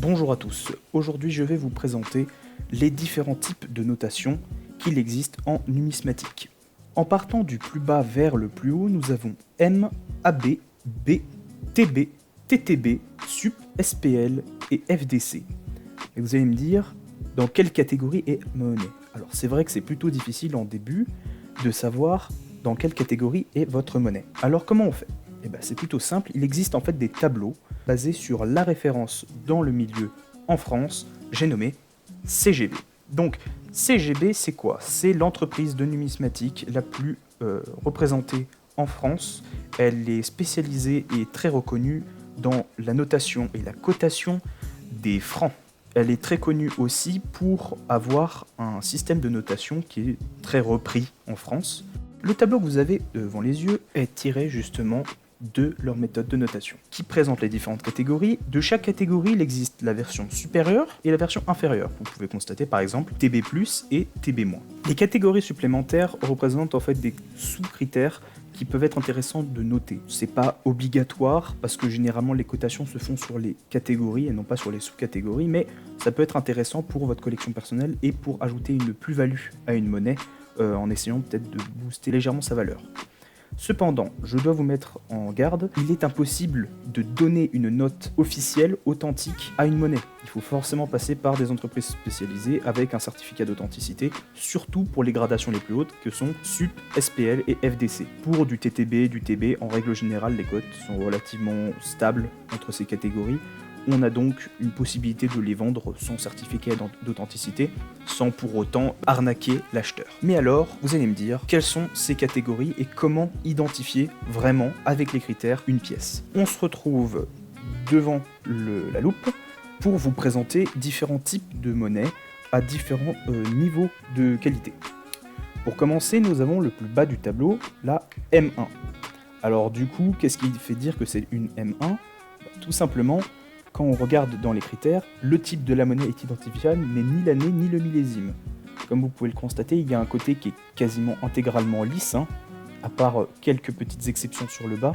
Bonjour à tous, aujourd'hui je vais vous présenter les différents types de notation qu'il existe en numismatique. En partant du plus bas vers le plus haut, nous avons M, AB, B, TB, TTB, SUP, SPL et FDC. Et vous allez me dire, dans quelle catégorie est ma monnaie? Alors c'est vrai que c'est plutôt difficile en début de savoir dans quelle catégorie est votre monnaie. Alors comment on fait? C'est plutôt simple, il existe en fait des tableaux basés sur la référence dans le milieu en France, j'ai nommé CGB. Donc CGB c'est quoi? C'est l'entreprise de numismatique la plus représentée en France. Elle est spécialisée et très reconnue dans la notation et la cotation des francs. Elle est très connue aussi pour avoir un système de notation qui est très repris en France. Le tableau que vous avez devant les yeux est tiré justement de leur méthode de notation, qui présente les différentes catégories. De chaque catégorie, il existe la version supérieure et la version inférieure. Vous pouvez constater par exemple TB+, et TB-. Les catégories supplémentaires représentent en fait des sous-critères qui peuvent être intéressants de noter. C'est pas obligatoire parce que généralement les cotations se font sur les catégories et non pas sur les sous-catégories, mais ça peut être intéressant pour votre collection personnelle et pour ajouter une plus-value à une monnaie en essayant peut-être de booster légèrement sa valeur. Cependant, je dois vous mettre en garde, il est impossible de donner une note officielle, authentique, à une monnaie. Il faut forcément passer par des entreprises spécialisées avec un certificat d'authenticité, surtout pour les gradations les plus hautes que sont SUP, SPL et FDC. Pour du TTB, du TB, en règle générale, les cotes sont relativement stables entre ces catégories. On a donc une possibilité de les vendre sans certificat d'authenticité, sans pour autant arnaquer l'acheteur. Mais alors, vous allez me dire, quelles sont ces catégories et comment identifier vraiment, avec les critères, une pièce? On se retrouve devant la loupe pour vous présenter différents types de monnaies à différents niveaux de qualité. Pour commencer, nous avons le plus bas du tableau, la M1. Alors du coup, qu'est-ce qui fait dire que c'est une M1? Tout simplement, quand on regarde dans les critères, le type de la monnaie est identifiable, mais ni l'année ni le millésime. Comme vous pouvez le constater, il y a un côté qui est quasiment intégralement lisse, à part quelques petites exceptions sur le bas.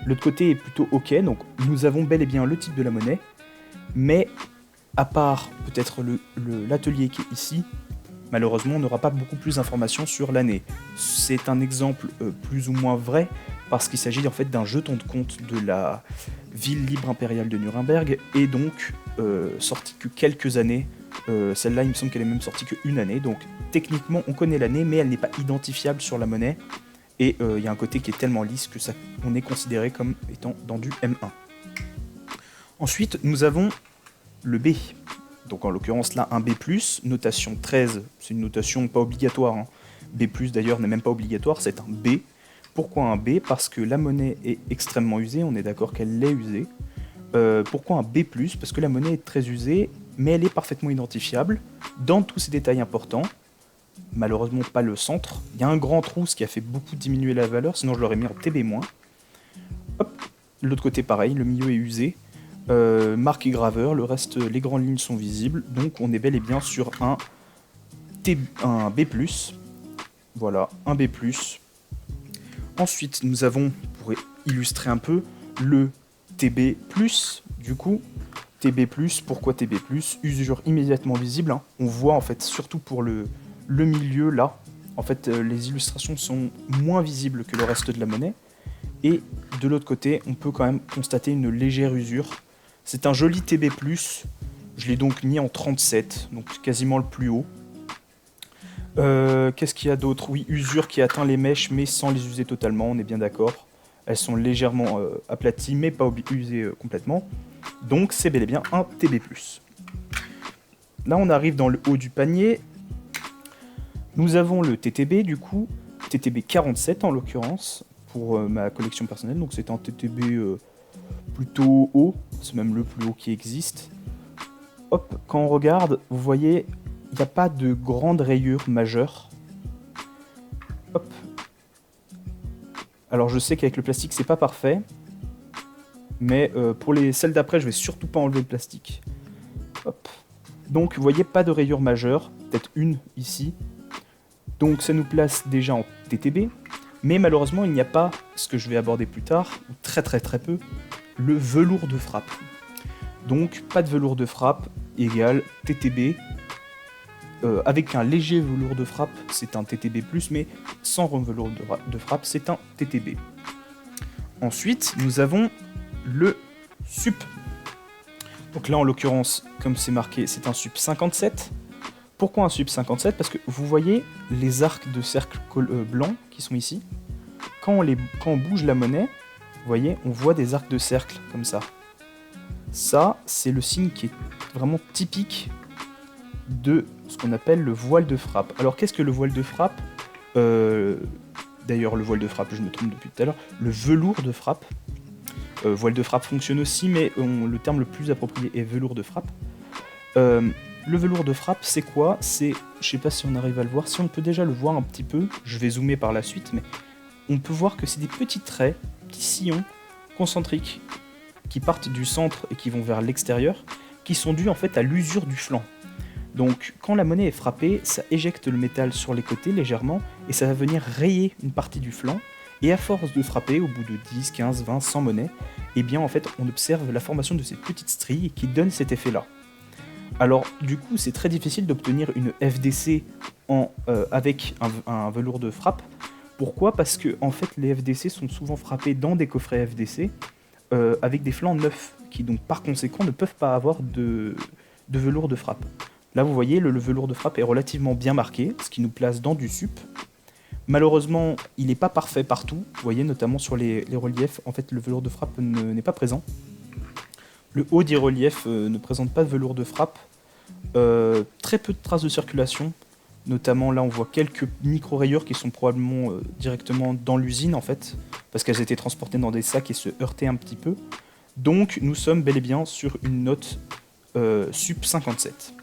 L'autre côté est plutôt ok, donc nous avons bel et bien le type de la monnaie, mais à part peut-être l'atelier qui est ici, malheureusement on n'aura pas beaucoup plus d'informations sur l'année. C'est un exemple plus ou moins vrai, parce qu'il s'agit en fait d'un jeton de compte de la ville libre impériale de Nuremberg, et donc sortie que quelques années. Celle-là, il me semble qu'elle est même sortie qu'une année, donc techniquement on connaît l'année, mais elle n'est pas identifiable sur la monnaie, et il y a un côté qui est tellement lisse que on est considéré comme étant dans du M1. Ensuite, nous avons le B. Donc en l'occurrence là, un B+, notation 13, c'est une notation pas obligatoire. B+, d'ailleurs, n'est même pas obligatoire, c'est un B. Pourquoi un B? Parce que la monnaie est extrêmement usée, on est d'accord qu'elle l'est usée. Pourquoi un B+? Parce que la monnaie est très usée, mais elle est parfaitement identifiable, dans tous ces détails importants. Malheureusement pas le centre. Il y a un grand trou, ce qui a fait beaucoup diminuer la valeur, sinon je l'aurais mis en TB-. Hop, l'autre côté pareil, le milieu est usé. Marque et graveur, le reste, les grandes lignes sont visibles, donc on est bel et bien sur un B+. Voilà, un B+. Ensuite, nous avons, pour illustrer un peu, le TB+, du coup. TB+, pourquoi TB+? Usure immédiatement visible, On voit en fait, surtout pour le milieu là, en fait les illustrations sont moins visibles que le reste de la monnaie. Et de l'autre côté, on peut quand même constater une légère usure. C'est un joli TB+, je l'ai donc mis en 37, donc quasiment le plus haut. Qu'est-ce qu'il y a d'autre? Oui, usure qui atteint les mèches, mais sans les user totalement, on est bien d'accord. Elles sont légèrement aplaties, mais pas usées complètement. Donc c'est bel et bien un TB+. Là, on arrive dans le haut du panier. Nous avons le TTB, du coup, TTB 47 en l'occurrence, pour ma collection personnelle. Donc c'est un TTB plutôt haut, c'est même le plus haut qui existe. Hop, quand on regarde, vous voyez, il n'y a pas de grande rayure majeure. Hop. Alors je sais qu'avec le plastique c'est pas parfait, mais pour celles d'après je vais surtout pas enlever le plastique. Hop. Donc vous voyez, pas de rayure majeure, peut-être une ici. Donc ça nous place déjà en TTB, mais malheureusement il n'y a pas, ce que je vais aborder plus tard, ou très peu, le velours de frappe. Donc pas de velours de frappe égale TTB. Avec un léger velours de frappe, c'est un TTB+, mais sans velours de frappe, c'est un TTB. Ensuite, nous avons le sup. Donc là, en l'occurrence, comme c'est marqué, c'est un sup 57. Pourquoi un sup 57? Parce que vous voyez les arcs de cercle blancs qui sont ici. Quand on bouge la monnaie, vous voyez, on voit des arcs de cercle comme ça. Ça, c'est le signe qui est vraiment typique de ce qu'on appelle le voile de frappe. Alors qu'est-ce que le voile de frappe? D'ailleurs, le voile de frappe, je me trompe depuis tout à l'heure, le velours de frappe. Voile de frappe fonctionne aussi, mais le terme le plus approprié est velours de frappe. Le velours de frappe, c'est quoi? C'est, je sais pas si on arrive à le voir, si on peut déjà le voir un petit peu, je vais zoomer par la suite, mais on peut voir que c'est des petits traits, petits sillons concentriques qui partent du centre et qui vont vers l'extérieur, qui sont dus en fait à l'usure du flanc. Donc quand la monnaie est frappée, ça éjecte le métal sur les côtés légèrement et ça va venir rayer une partie du flanc. Et à force de frapper, au bout de 10, 15, 20, 100 monnaies, eh bien en fait on observe la formation de ces petites stries qui donnent cet effet-là. Alors du coup c'est très difficile d'obtenir une FDC avec un velours de frappe. Pourquoi? Parce que en fait les FDC sont souvent frappés dans des coffrets FDC avec des flancs neufs qui donc par conséquent ne peuvent pas avoir de velours de frappe. Là vous voyez le velours de frappe est relativement bien marqué, ce qui nous place dans du sup. Malheureusement, il n'est pas parfait partout. Vous voyez, notamment sur les reliefs, en fait, le velours de frappe n'est pas présent. Le haut des reliefs ne présente pas de velours de frappe. Très peu de traces de circulation. Notamment, là, on voit quelques micro-rayures qui sont probablement directement dans l'usine, en fait, parce qu'elles étaient transportées dans des sacs et se heurtaient un petit peu. Donc, nous sommes bel et bien sur une note sup 57.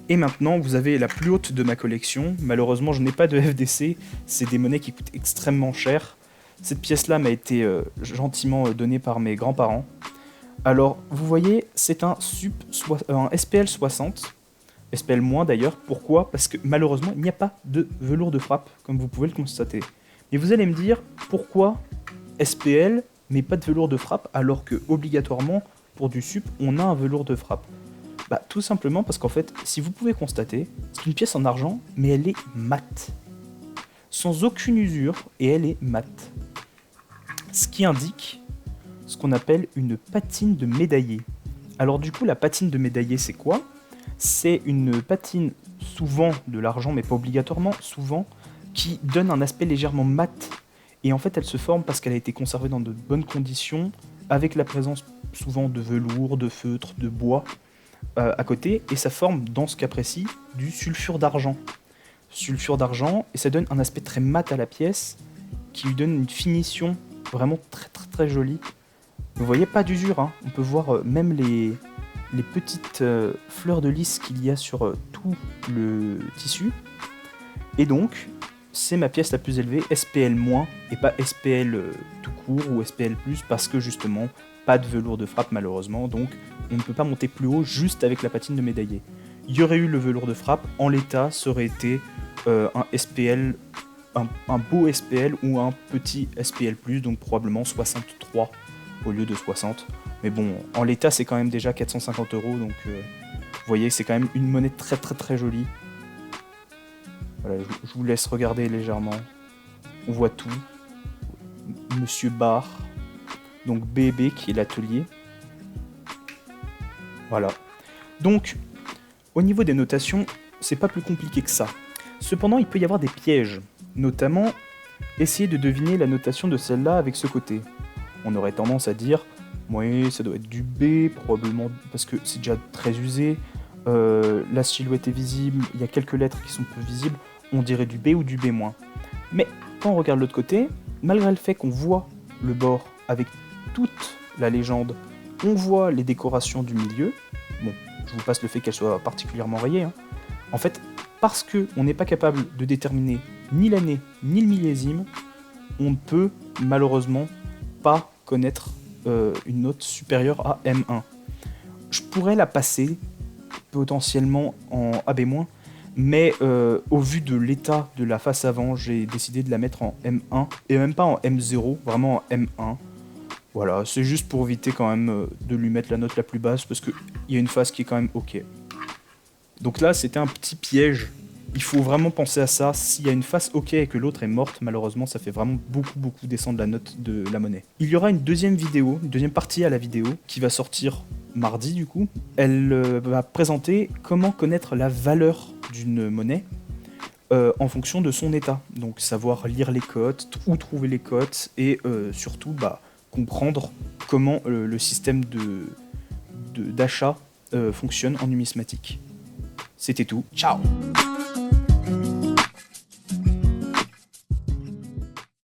Et maintenant, vous avez la plus haute de ma collection. Malheureusement, je n'ai pas de FDC. C'est des monnaies qui coûtent extrêmement cher. Cette pièce-là m'a été gentiment donnée par mes grands-parents. Alors, vous voyez, c'est un SPL 60. SPL- d'ailleurs. Pourquoi? Parce que malheureusement, il n'y a pas de velours de frappe, comme vous pouvez le constater. Et vous allez me dire, pourquoi SPL, mais pas de velours de frappe, alors que, obligatoirement, pour du sup, on a un velours de frappe? Bah, tout simplement parce qu'en fait, si vous pouvez constater, c'est une pièce en argent, mais elle est mate. Sans aucune usure, et elle est mate. Ce qui indique ce qu'on appelle une patine de médaillé. Alors du coup, la patine de médaillé, c'est quoi? C'est une patine, souvent de l'argent, mais pas obligatoirement, souvent, qui donne un aspect légèrement mat. Et en fait, elle se forme parce qu'elle a été conservée dans de bonnes conditions, avec la présence souvent de velours, de feutre, de bois, à côté, et ça forme, dans ce cas précis, du sulfure d'argent. Sulfure d'argent, et ça donne un aspect très mat à la pièce, qui lui donne une finition vraiment très très très jolie. Vous voyez, pas d'usure, hein. On peut voir même les petites fleurs de lys qu'il y a sur tout le tissu. Et donc, c'est ma pièce la plus élevée, SPL-, et pas SPL tout court ou SPL+, parce que justement, pas de velours de frappe malheureusement, donc on ne peut pas monter plus haut juste avec la patine de médaillé. Il y aurait eu le velours de frappe, en l'état, ça aurait été un SPL, un beau SPL ou un petit SPL+, donc probablement 63 au lieu de 60. Mais bon, en l'état, c'est quand même déjà 450 €, donc vous voyez, c'est quand même une monnaie très très très jolie. Voilà, je vous laisse regarder légèrement. On voit tout. Monsieur Barr, donc BB qui est l'atelier. Voilà. Donc, au niveau des notations, c'est pas plus compliqué que ça. Cependant, il peut y avoir des pièges. Notamment, essayer de deviner la notation de celle-là avec ce côté. On aurait tendance à dire, oui, ça doit être du B, probablement parce que c'est déjà très usé. La silhouette est visible, il y a quelques lettres qui sont peu visibles. On dirait du B ou du B-. Mais quand on regarde l'autre côté, malgré le fait qu'on voit le bord avec toute la légende, on voit les décorations du milieu. Bon, je vous passe le fait qu'elles soient particulièrement rayées. En fait, parce qu'on n'est pas capable de déterminer ni l'année ni le millésime, on ne peut malheureusement pas connaître une note supérieure à M1. Je pourrais la passer potentiellement en AB-, mais au vu de l'état de la face avant, j'ai décidé de la mettre en M1, et même pas en M0, vraiment en M1. Voilà, c'est juste pour éviter quand même de lui mettre la note la plus basse, parce qu'il y a une phase qui est quand même ok. Donc là, c'était un petit piège. Il faut vraiment penser à ça. S'il y a une face ok et que l'autre est morte, malheureusement, ça fait vraiment beaucoup descendre la note de la monnaie. Il y aura une deuxième vidéo, une deuxième partie à la vidéo, qui va sortir mardi du coup. Elle va présenter comment connaître la valeur d'une monnaie en fonction de son état. Donc savoir lire les cotes, où trouver les cotes, et surtout comprendre comment le système d'achat fonctionne en numismatique. C'était tout. Ciao!